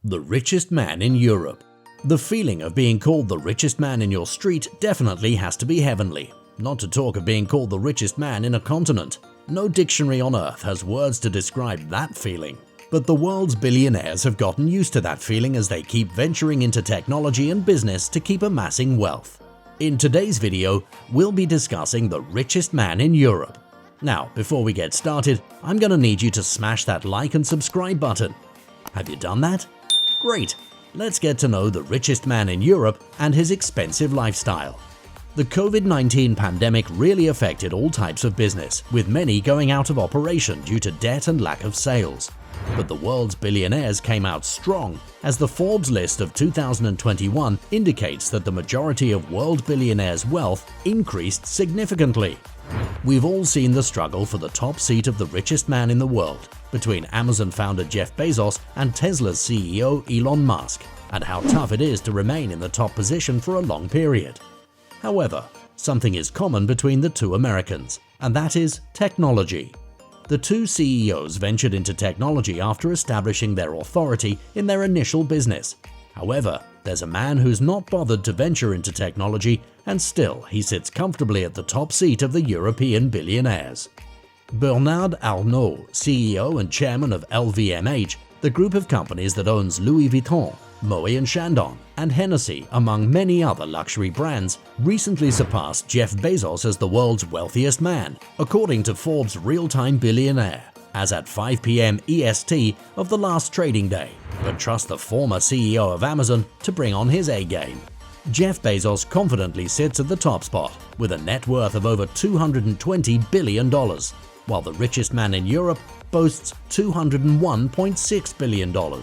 The richest man in Europe. The feeling of being called the richest man in your street definitely has to be heavenly, not to talk of being called the richest man in a continent. No dictionary on earth has words to describe that feeling. But the world's billionaires have gotten used to that feeling as they keep venturing into technology and business to keep amassing wealth. In today's video, we'll be discussing the richest man in Europe. Now, before we get started, I'm gonna need you to smash that like and subscribe button. Have you done that? Great! Let's get to know the richest man in Europe and his expensive lifestyle. The COVID-19 pandemic really affected all types of business, with many going out of operation due to debt and lack of sales. But the world's billionaires came out strong, as the Forbes list of 2021 indicates that the majority of world billionaires' wealth increased significantly. We've all seen the struggle for the top seat of the richest man in the world between Amazon founder Jeff Bezos and Tesla's CEO Elon Musk, and how tough it is to remain in the top position for a long period. However, something is common between the two Americans, and that is technology. The two CEOs ventured into technology after establishing their authority in their initial business. However, there's a man who's not bothered to venture into technology, and still he sits comfortably at the top seat of the European billionaires. Bernard Arnault, CEO and chairman of LVMH, the group of companies that owns Louis Vuitton, Moët & Chandon, and Hennessy, among many other luxury brands, recently surpassed Jeff Bezos as the world's wealthiest man, according to Forbes' real-time billionaire, as at 5 p.m. EST of the last trading day, but trust the former CEO of Amazon to bring on his A-game. Jeff Bezos confidently sits at the top spot, with a net worth of over $220 billion, while the richest man in Europe boasts $201.6 billion.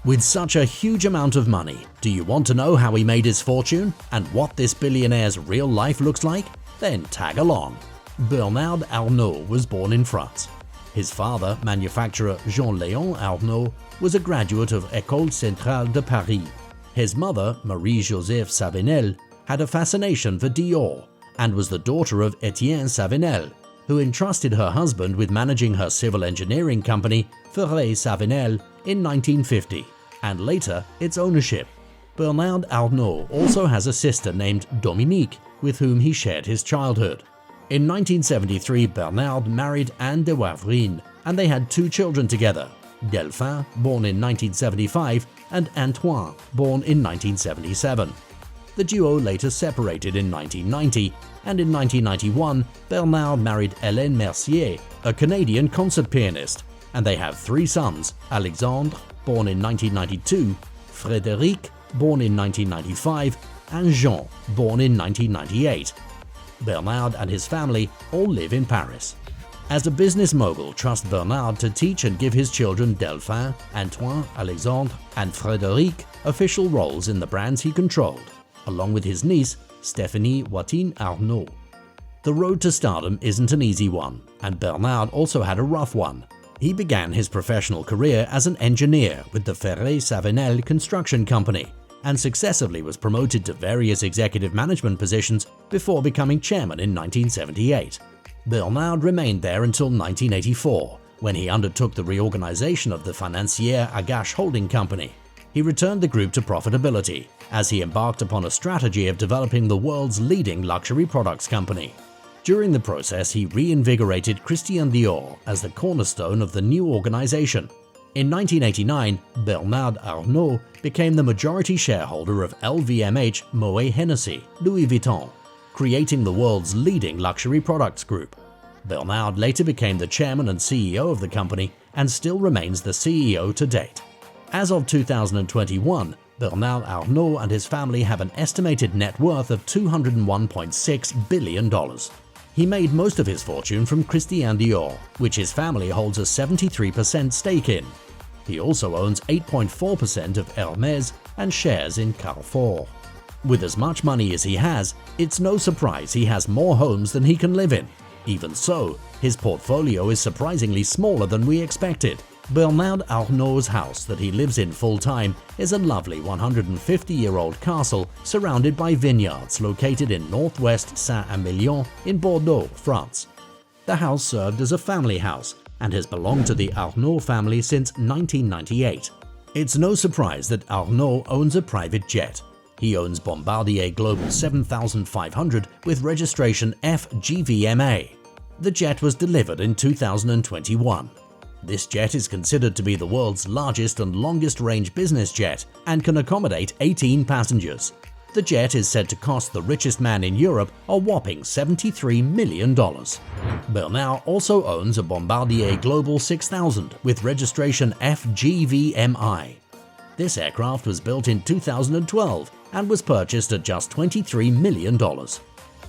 With such a huge amount of money, do you want to know how he made his fortune and what this billionaire's real life looks like? Then tag along. Bernard Arnault was born in France. His father, manufacturer Jean-Léon Arnault, was a graduate of École Centrale de Paris. His mother, Marie-Joseph Savinel, had a fascination for Dior and was the daughter of Etienne Savinel, who entrusted her husband with managing her civil engineering company, Ferré-Savinel, in 1950, and later its ownership. Bernard Arnault also has a sister named Dominique, with whom he shared his childhood. In 1973, Bernard married Anne de Wavrine, and they had two children together, Delphin, born in 1975, and Antoine, born in 1977. The duo later separated in 1990, and in 1991, Bernard married Hélène Mercier, a Canadian concert pianist, and they have three sons, Alexandre, born in 1992, Frédéric, born in 1995, and Jean, born in 1998. Bernard and his family all live in Paris. As a business mogul trusts Bernard to teach and give his children Delphin, Antoine, Alexandre, and Frédéric official roles in the brands he controlled, along with his niece, Stéphanie Watine Arnault. The road to stardom isn't an easy one, and Bernard also had a rough one. He began his professional career as an engineer with the Ferré-Savinel construction company, and successively was promoted to various executive management positions before becoming chairman in 1978. Bernard remained there until 1984, when he undertook the reorganization of the Financière Agache holding company. He returned the group to profitability, as he embarked upon a strategy of developing the world's leading luxury products company. During the process, he reinvigorated Christian Dior as the cornerstone of the new organization. In 1989, Bernard Arnault became the majority shareholder of LVMH Moët Hennessy Louis Vuitton, creating the world's leading luxury products group. Bernard later became the chairman and CEO of the company and still remains the CEO to date. As of 2021, Bernard Arnault and his family have an estimated net worth of $201.6 billion. He made most of his fortune from Christian Dior, which his family holds a 73% stake in. He also owns 8.4% of Hermès and shares in Carrefour. With as much money as he has, it's no surprise he has more homes than he can live in. Even so, his portfolio is surprisingly smaller than we expected. Bernard Arnault's house that he lives in full-time is a lovely 150-year-old castle surrounded by vineyards located in northwest Saint-Emilion in Bordeaux, France. The house served as a family house and has belonged to the Arnault family since 1998. It's no surprise that Arnault owns a private jet. He owns Bombardier Global 7500 with registration FGVMA. The jet was delivered in 2021. This jet is considered to be the world's largest and longest-range business jet and can accommodate 18 passengers. The jet is said to cost the richest man in Europe a whopping $73 million. Bernard also owns a Bombardier Global 6000 with registration FGVMI. This aircraft was built in 2012 and was purchased at just $23 million.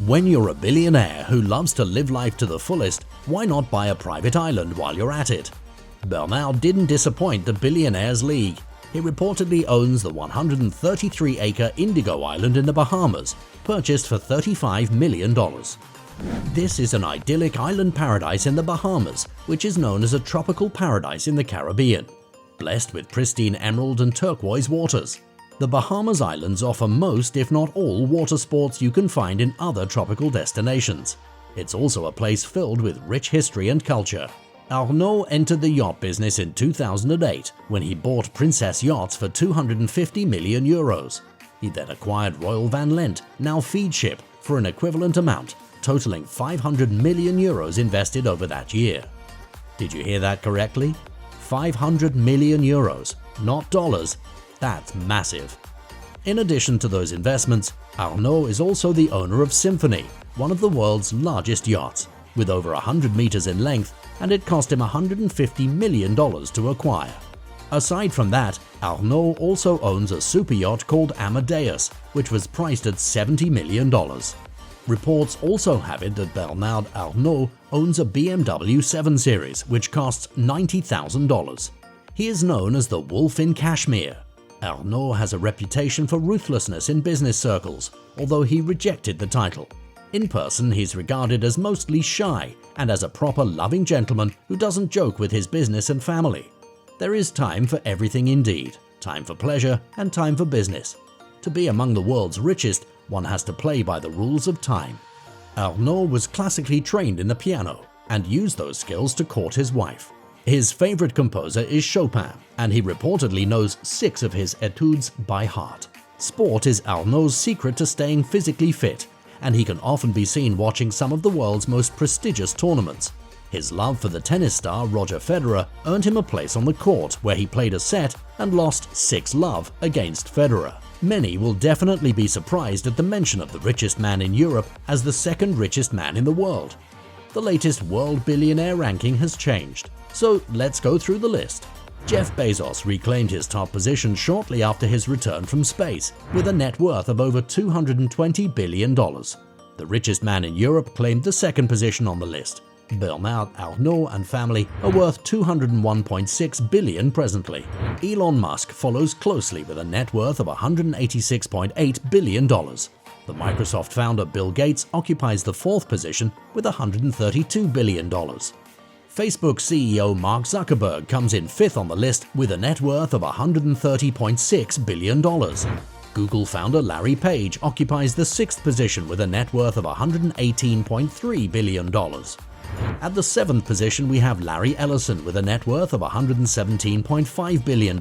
When you're a billionaire who loves to live life to the fullest, why not buy a private island while you're at it? Bernard didn't disappoint the Billionaires League. He reportedly owns the 133-acre Indigo Island in the Bahamas, purchased for $35 million. This is an idyllic island paradise in the Bahamas, which is known as a tropical paradise in the Caribbean, blessed with pristine emerald and turquoise waters. The Bahamas Islands offer most, if not all, water sports you can find in other tropical destinations. It's also a place filled with rich history and culture. Arnault entered the yacht business in 2008 when he bought Princess Yachts for €250 million. He then acquired Royal Van Lent, now Feedship, for an equivalent amount, totaling €500 million invested over that year. Did you hear that correctly? €500 million, not dollars. That's massive. In addition to those investments, Arnault is also the owner of Symphony, one of the world's largest yachts, with over 100 meters in length, and it cost him $150 million to acquire. Aside from that, Arnault also owns a super yacht called Amadeus, which was priced at $70 million. Reports also have it that Bernard Arnault owns a BMW 7 Series, which costs $90,000. He is known as the Wolf in Kashmir. Arnault has a reputation for ruthlessness in business circles, although he rejected the title. In person, he's regarded as mostly shy and as a proper loving gentleman who doesn't joke with his business and family. There is time for everything indeed, time for pleasure and time for business. To be among the world's richest, one has to play by the rules of time. Arnault was classically trained in the piano and used those skills to court his wife. His favorite composer is Chopin, and he reportedly knows 6 of his etudes by heart. Sport is Arnault's secret to staying physically fit, and he can often be seen watching some of the world's most prestigious tournaments. His love for the tennis star Roger Federer earned him a place on the court where he played a set and lost 6-love against Federer. Many will definitely be surprised at the mention of the richest man in Europe as the second richest man in the world. The latest world billionaire ranking has changed, so let's go through the list. Jeff Bezos reclaimed his top position shortly after his return from space, with a net worth of over $220 billion. The richest man in Europe claimed the second position on the list. Bernard Arnault and family are worth $201.6 billion presently. Elon Musk follows closely with a net worth of $186.8 billion. The Microsoft founder Bill Gates occupies the 4th position with $132 billion. Facebook CEO Mark Zuckerberg comes in 5th on the list with a net worth of $130.6 billion. Google founder Larry Page occupies the 6th position with a net worth of $118.3 billion. At the 7th position we have Larry Ellison with a net worth of $117.5 billion.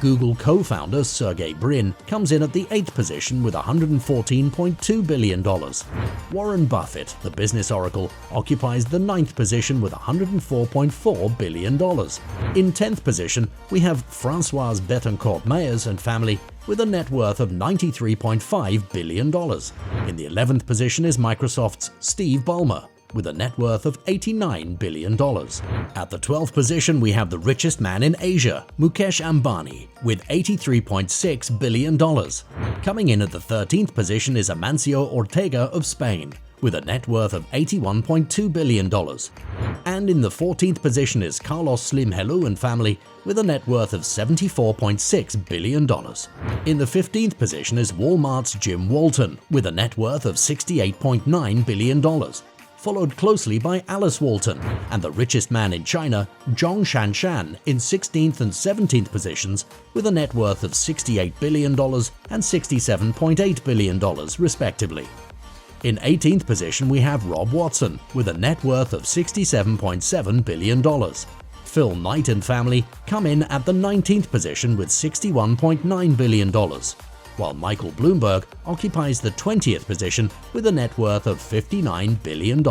Google co-founder Sergey Brin comes in at the 8th position with $114.2 billion. Warren Buffett, the business oracle, occupies the 9th position with $104.4 billion. In 10th position we have Françoise Bettencourt-Meyers and family with a net worth of $93.5 billion. In the 11th position is Microsoft's Steve Ballmer with a net worth of $89 billion. At the 12th position we have the richest man in Asia, Mukesh Ambani, with $83.6 billion. Coming in at the 13th position is Amancio Ortega of Spain, with a net worth of $81.2 billion. And in the 14th position is Carlos Slim Helou and family with a net worth of $74.6 billion. In the 15th position is Walmart's Jim Walton with a net worth of $68.9 billion. Followed closely by Alice Walton and the richest man in China, Zhong Shanshan, in 16th and 17th positions with a net worth of $68 billion and $67.8 billion respectively. In 18th position we have Rob Watson with a net worth of $67.7 billion. Phil Knight and family come in at the 19th position with $61.9 billion, while Michael Bloomberg occupies the 20th position with a net worth of $59 billion.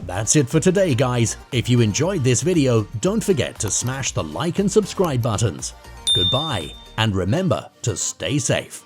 That's it for today, guys. If you enjoyed this video, don't forget to smash the like and subscribe buttons. Goodbye, and remember to stay safe.